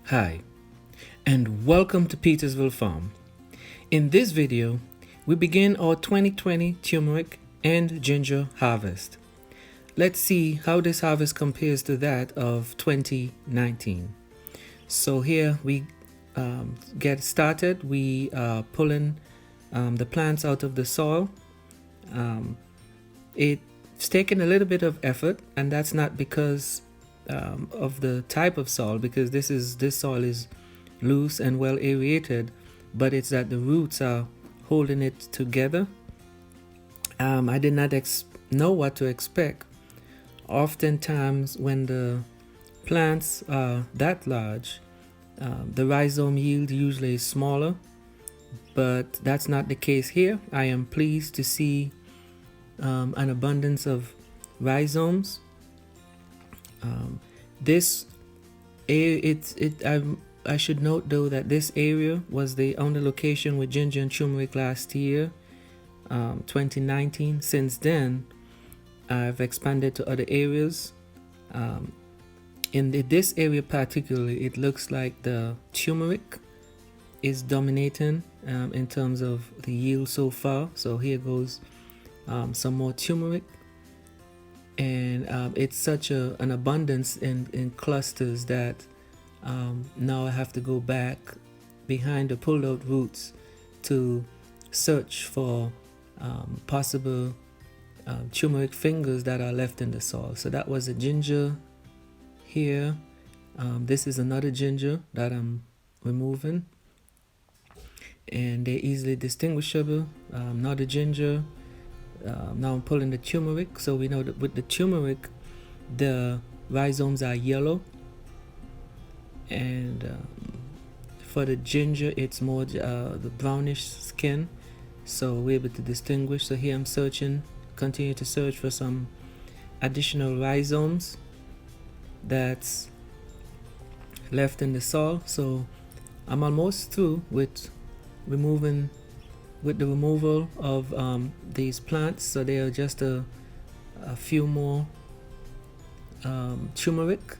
Hi, and welcome to Petersville Farm. In this video, we begin our 2020 turmeric and ginger harvest. Let's see how this harvest compares to that of 2019. So here we get started. We are pulling the plants out of the soil. It's taken a little bit of effort, and that's not because of the type of soil, because this soil is loose and well aerated, but it's that the roots are holding it together. I did not know what to expect. Oftentimes when the plants are that large, the rhizome yield usually is smaller, but that's not the case here. I am pleased to see an abundance of rhizomes. I should note though that this area was the only location with ginger and turmeric last year, 2019. Since then, I've expanded to other areas. In this area particularly, it looks like the turmeric is dominating in terms of the yield so far. So here goes some more turmeric. And it's such an abundance in clusters that now I have to go back behind the pulled out roots to search for possible turmeric fingers that are left in the soil. So that was a ginger here. This is another ginger that I'm removing, and they're easily distinguishable. Another ginger. Now I'm pulling the turmeric. So we know that with the turmeric, the rhizomes are yellow, and for the ginger, it's more the brownish skin. So we're able to distinguish. So here I'm continue to search for some additional rhizomes that's left in the soil. So I'm almost through with the removal of these plants. So there are just a few more turmeric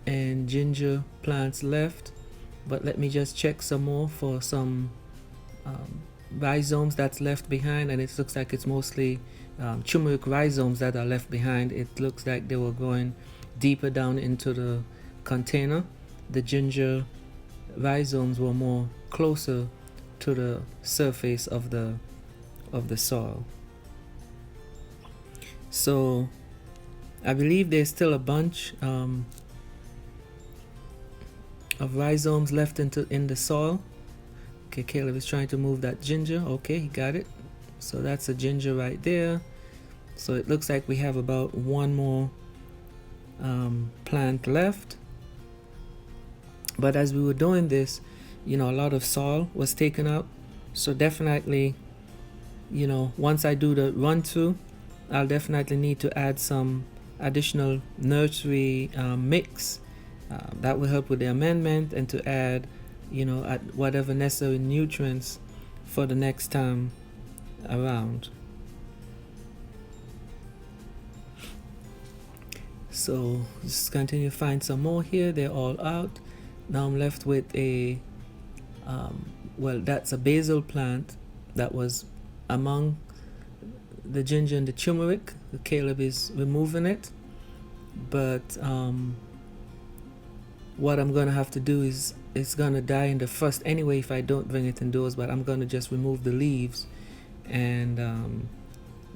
and ginger plants left, but let me just check some more for some rhizomes that's left behind, and it looks like it's mostly turmeric rhizomes that are left behind. It looks like they were going deeper down into the container. The ginger rhizomes were more closer to the surface of the soil. So I believe there's still a bunch of rhizomes left in the soil. Okay, Caleb is trying to move that ginger. Okay, he got it. So that's a ginger right there. So it looks like we have about one more plant left. But as we were doing this, a lot of soil was taken out. So definitely, once I do the run through, I'll definitely need to add some additional nursery mix that will help with the amendment, and to add whatever necessary nutrients for the next time around. So just continue to find some more here. They're all out. Now I'm left with that's a basil plant that was among the ginger and the turmeric. Caleb is removing it, but what I'm gonna have to do is it's gonna die in the frost anyway if I don't bring it indoors, but I'm gonna just remove the leaves and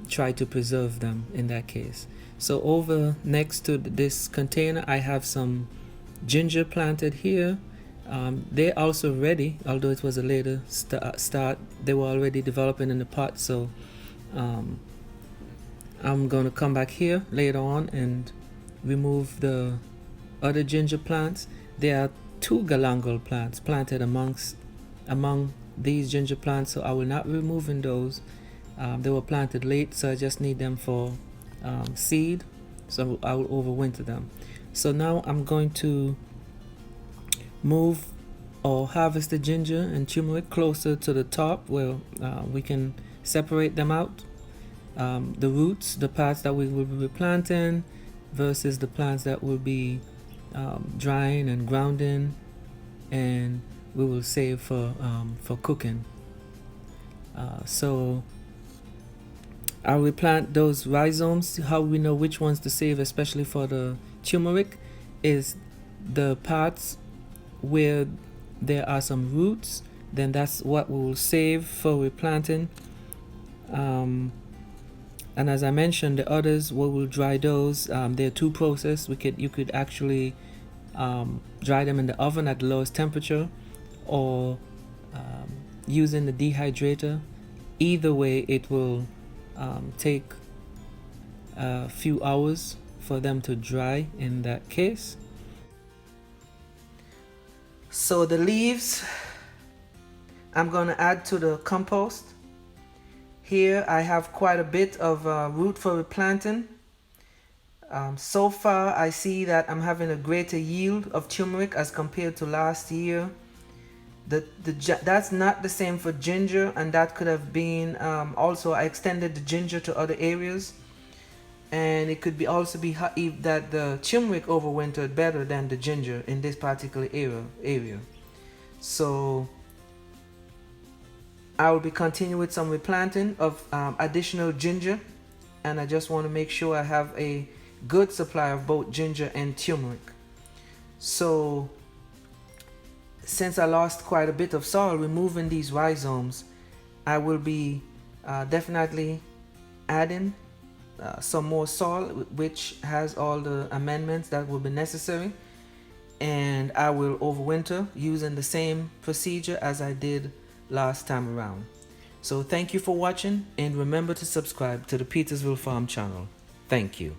try to preserve them in that case. So over next to this container, I have some ginger planted here. They're also ready, although it was a later start. They were already developing in the pot. So I'm going to come back here later on and remove the other ginger plants. There are two galangal plants planted among these ginger plants, so I will not be removing those. They were planted late, so I just need them for seed, so I will overwinter them. So now I'm going to move or harvest the ginger and turmeric closer to the top where we can separate them out. The roots, the parts that we will be replanting versus the plants that will be drying and grounding and we will save for cooking. So I will plant those rhizomes. How we know which ones to save, especially for the turmeric, is the parts where there are some roots. Then that's what we will save for replanting. And as I mentioned, the others we will dry those. There are two processes. You could actually dry them in the oven at the lowest temperature, or using the dehydrator. Either way, it will take a few hours for them to dry in that case. So the leaves I'm going to add to the compost. Here I have quite a bit of root for replanting. So far I see that I'm having a greater yield of turmeric as compared to last year. That's not the same for ginger, and that could have been also I extended the ginger to other areas, and it could be also be that the turmeric overwintered better than the ginger in this particular area. So I will be continuing with some replanting of additional ginger, and I just want to make sure I have a good supply of both ginger and turmeric. So since I lost quite a bit of soil removing these rhizomes, I will be definitely adding some more soil, which has all the amendments that will be necessary, and I will overwinter using the same procedure as I did last time around. So thank you for watching, and remember to subscribe to the Petersville Farm channel. Thank you.